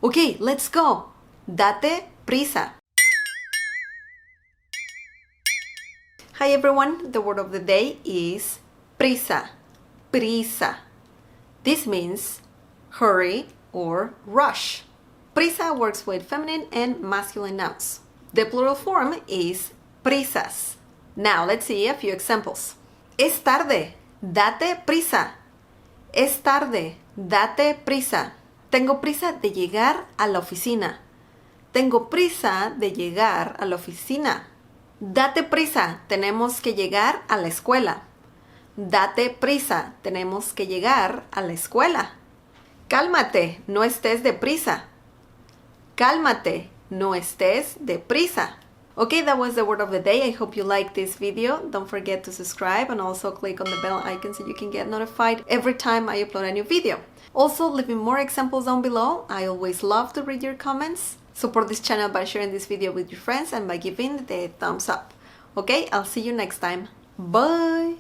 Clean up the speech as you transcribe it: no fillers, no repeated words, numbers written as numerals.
Okay, let's go. Date prisa. Hi everyone, the word of the day is prisa. Prisa. This means hurry or rush. Prisa works with feminine and masculine nouns. The plural form is prisas. Now let's see a few examples. Es tarde, date prisa. Es tarde, date prisa. Tengo prisa de llegar a la oficina. Tengo prisa de llegar a la oficina. Date prisa, tenemos que llegar a la escuela. Date prisa, tenemos que llegar a la escuela. Cálmate, no estés deprisa. Cálmate, no estés deprisa. Okay, that was the word of the day. I hope you liked this video. Don't forget to subscribe and also click on the bell icon so you can get notified every time I upload a new video. Also, leave me more examples down below. I always love to read your comments. Support this channel by sharing this video with your friends and by giving the thumbs up. Okay, I'll see you next time. Bye!